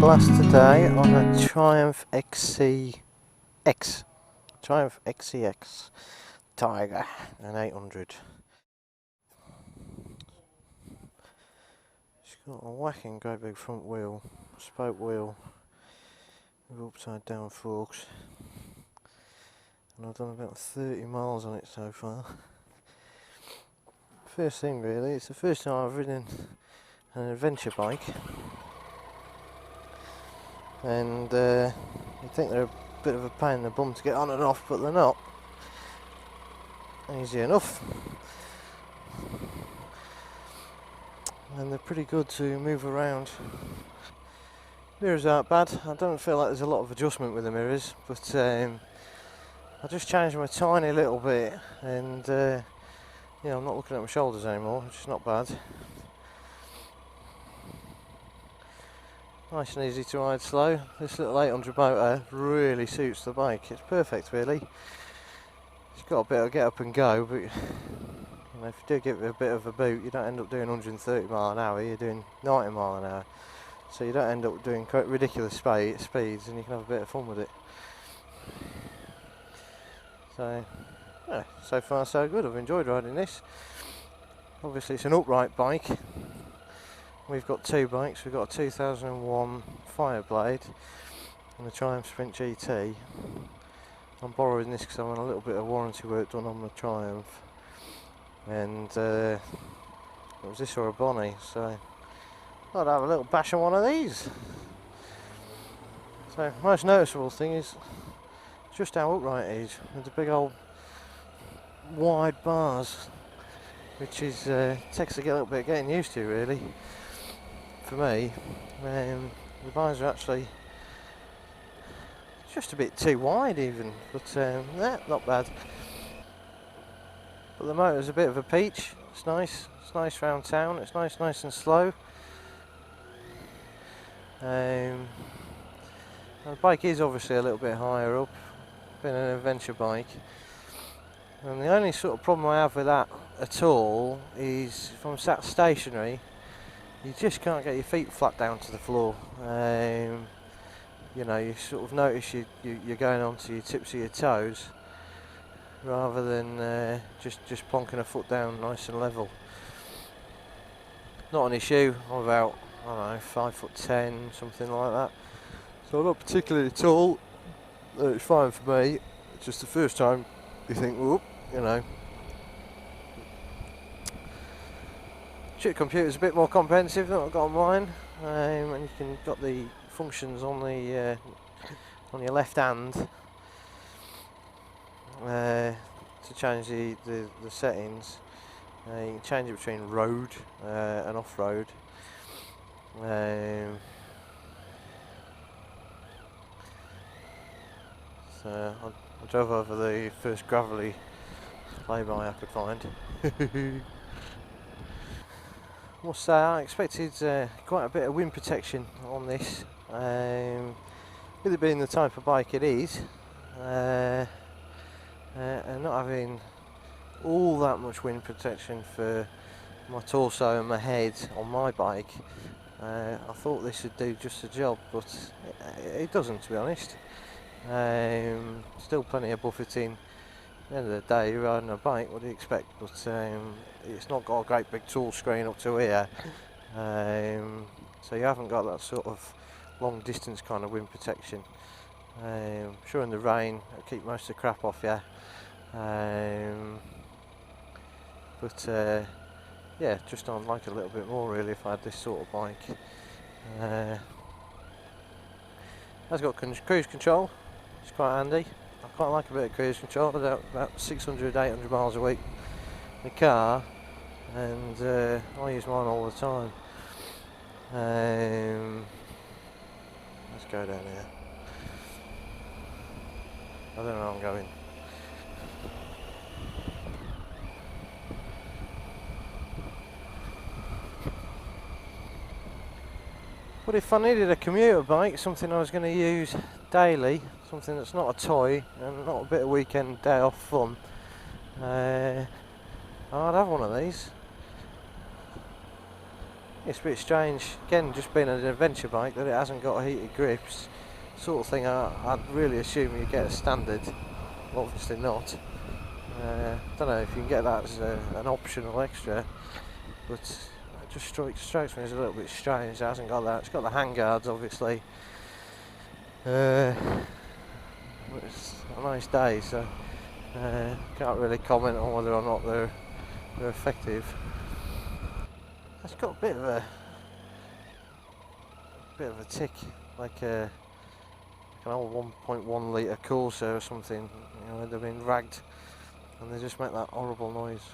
blast today on a Triumph XCX. Triumph XCX Tiger, an 800. It's got a whacking great big front wheel, spoke wheel with upside down forks, and I've done about 30 miles on it so far. First thing really, it's the first time I've ridden an adventure bike, and you think they're a bit of a pain in the bum to get on and off, but they're not. Easy enough, and they're pretty good to move around. Mirrors aren't bad. I don't feel like there's a lot of adjustment with the mirrors, but I just changed them a tiny little bit, and yeah, I'm not looking at my shoulders anymore, which is not bad. Nice and easy to ride slow. This little 800 motor really suits the bike. It's perfect really. It's got a bit of get up and go, but you know, if you do give it a bit of a boot, you don't end up doing 130 mile an hour, you're doing 90 mile an hour. So you don't end up doing quite ridiculous speeds, and you can have a bit of fun with it. So, yeah, so far so good. I've enjoyed riding this. Obviously it's an upright bike. We've got two bikes. We've got a 2001 Fireblade and a Triumph Sprint GT. I'm borrowing this because I want a little bit of warranty work done on the Triumph, and it was this or a Bonnie, so I'd have a little bash on one of these. So most noticeable thing is just how upright it is, with the big old wide bars, which is takes a little bit of getting used to really. For me, the bars are actually just a bit too wide even, but yeah, not bad. But the motor's a bit of a peach. It's nice round town. It's nice and slow. The bike is obviously a little bit higher up, being an adventure bike, and the only sort of problem I have with that at all is if I'm sat stationary, you just can't get your feet flat down to the floor. You know, you sort of notice you're going onto your tips of your toes rather than just plonking a foot down nice and level. Not an issue. I'm about, I don't know, 5'10", something like that. So I'm not particularly tall. It's fine for me. It's just the first time you think, whoop, you know. Chip computer's a bit more comprehensive than what I've got on mine, and you can got the functions on the on your left hand to change the settings. You can change it between road and off-road. So I drove over the first gravelly lay-by I could find. I must say I expected quite a bit of wind protection on this, with it being the type of bike it is, and not having all that much wind protection for my torso and my head on my bike. I thought this would do just the job, but it doesn't, to be honest. Still plenty of buffeting. At the end of the day, you're riding a bike, what do you expect? But it's not got a great big tool screen up to here, so you haven't got that sort of long distance kind of wind protection. Sure, in the rain it'll keep most of the crap off you, but yeah, just I'd like a little bit more really if I had this sort of bike. It's got cruise control, it's quite handy. I quite like a bit of cruise control. About 600, 800 miles a week in the car, and I use mine all the time. Let's go down here. I don't know where I'm going. But if I needed a commuter bike, something I was going to use daily, something that's not a toy and not a bit of weekend day off fun, I'd have one of these. It's a bit strange, again, just being an adventure bike, that it hasn't got heated grips. Sort of thing I'd really assume you get a standard. Obviously not. Don't know if you can get that as an optional extra, but it just strikes me as a little bit strange. It hasn't got that. It's got the handguards, obviously. It's a nice day, so can't really comment on whether or not they're effective. It's got a bit of a tick, like an old 1.1 litre Corsa or something. You know, they've been ragged and they just make that horrible noise.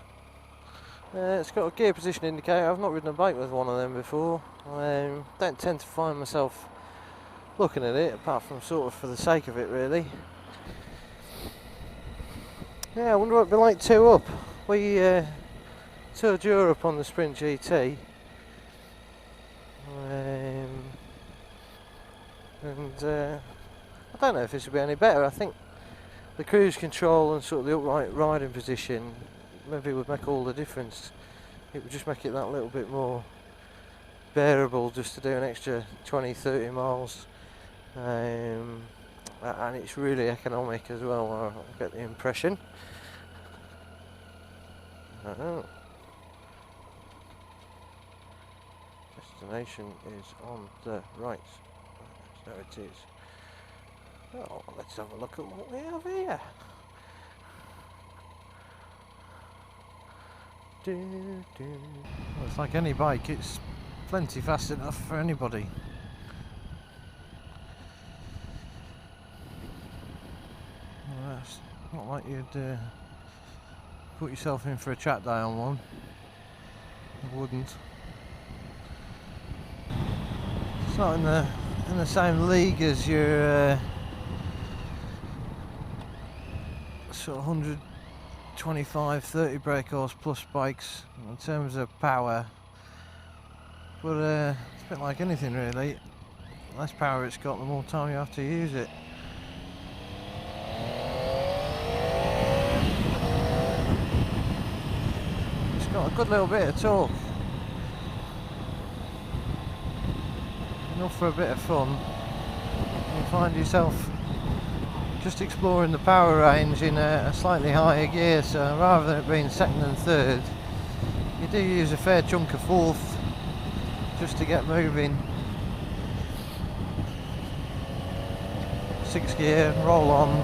It's got a gear position indicator. I've not ridden a bike with one of them before. Don't tend to find myself looking at it, apart from sort of for the sake of it, really. Yeah, I wonder what it'd be like 2 up. We toured Europe on the Sprint GT, and I don't know if this would be any better. I think the cruise control and sort of the upright riding position maybe would make all the difference. It would just make it that little bit more bearable just to do an extra 20-30 miles, and it's really economic as well, I get the impression. Destination is on the right. So it is. Oh, let's have a look at what we have here. Well, it's like any bike, it's plenty fast enough for anybody. Well, that's not like you'd put yourself in for a track day on one. I wouldn't. It's not in the same league as your sort of 125, 30 brake horse plus bikes in terms of power, but it's a bit like anything really. The less power it's got, the more time you have to use it. It's got a good little bit of torque, enough for a bit of fun. You find yourself just exploring the power range in a slightly higher gear, so rather than it being second and third, you do use a fair chunk of fourth just to get moving. 6th gear, roll on.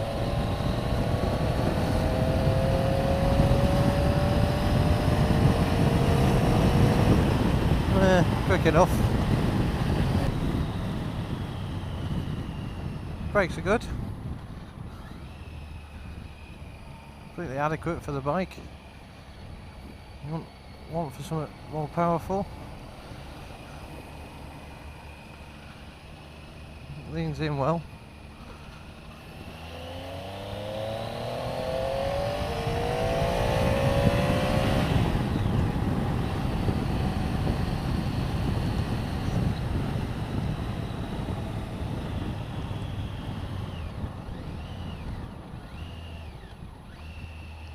Quick enough. Brakes are good. Completely adequate for the bike. You want for something more powerful. Leans in well.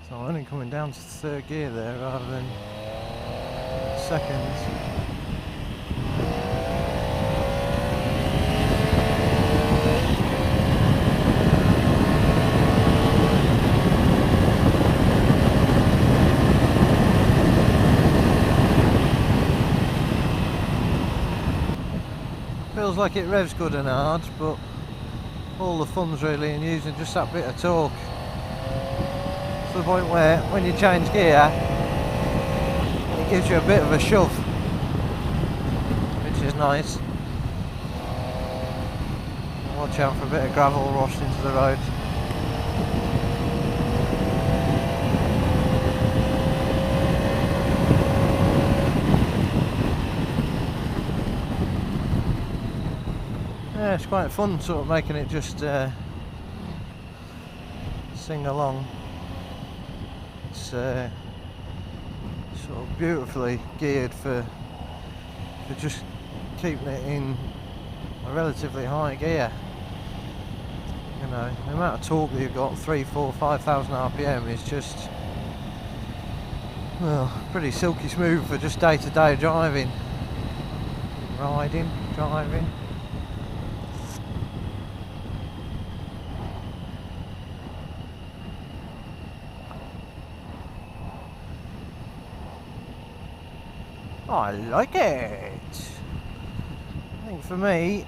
So I'm only coming down to 3rd gear there rather than 2nd. Feels like it revs good and hard, but all the fun's really in using just that bit of torque. To the point where when you change gear it gives you a bit of a shove, which is nice. Watch out for a bit of gravel washed into the road. Yeah, it's quite fun sort of making it just sing along. It's sort of beautifully geared for just keeping it in a relatively high gear. You know, the amount of torque that you've got, 3, 4, 5,000 RPM is just, well, pretty silky smooth for just day-to-day driving. riding, driving. I like it. I think for me,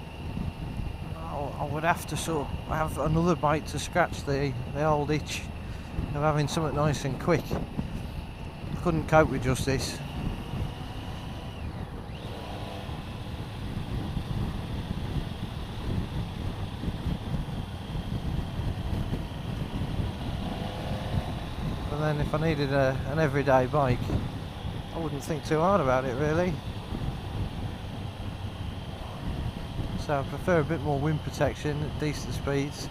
I would have to sort of have another bike to scratch the old itch of having something nice and quick. I couldn't cope with just this. But then if I needed an everyday bike, I wouldn't think too hard about it really. So I prefer a bit more wind protection at decent speeds.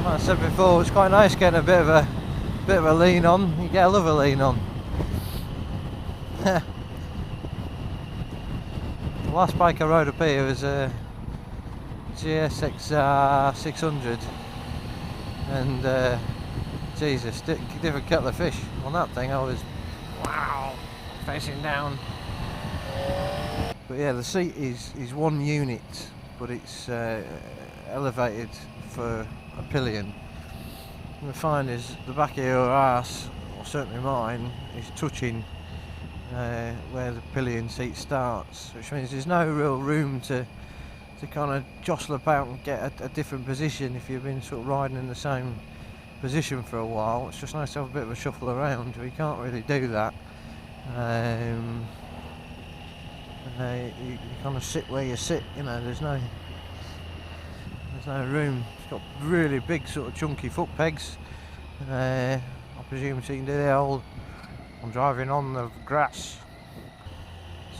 Like I said before, it's quite nice getting a bit of a lean on. You get a love a lean on. The last bike I rode up here was a GSXR 600, and Jesus, different kettle of fish on that thing. I was facing down. But yeah, the seat is one unit, but it's elevated for a pillion. What I find is the back of your arse, or certainly mine, is touching where the pillion seat starts, which means there's no real room to kind of jostle about and get a different position if you've been sort of riding in the same position for a while. It's just nice to have a bit of a shuffle around. We can't really do that. You kind of sit where you sit, you know, there's no room. It's got really big sort of chunky foot pegs. I presume so you can do the old, I'm driving on the grass.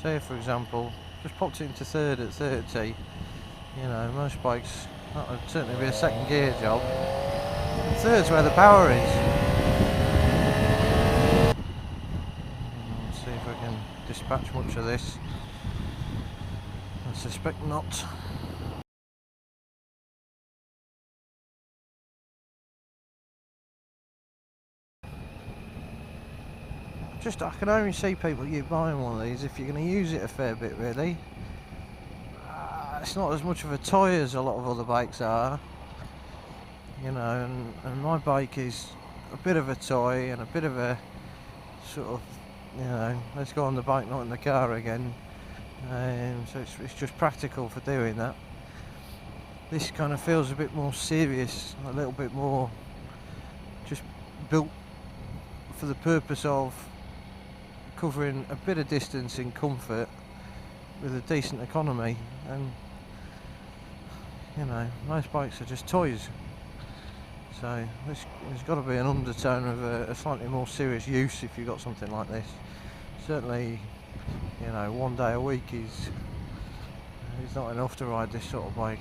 Say for example, just popped it into third at 30, you know, most bikes, that would certainly be a second gear job. And third's where the power is. Let's see if I can dispatch much of this. I suspect not. I can only see people you buying one of these if you're going to use it a fair bit really. It's not as much of a toy as a lot of other bikes are, you know, and my bike is a bit of a toy and a bit of a sort of, you know, let's go on the bike, not in the car again. So it's just practical for doing that. This kind of feels a bit more serious, a little bit more just built for the purpose of covering a bit of distance in comfort with a decent economy. And you know, most bikes are just toys, so there's got to be an undertone of a slightly more serious use if you've got something like this. Certainly, you know, one day a week is not enough to ride this sort of bike.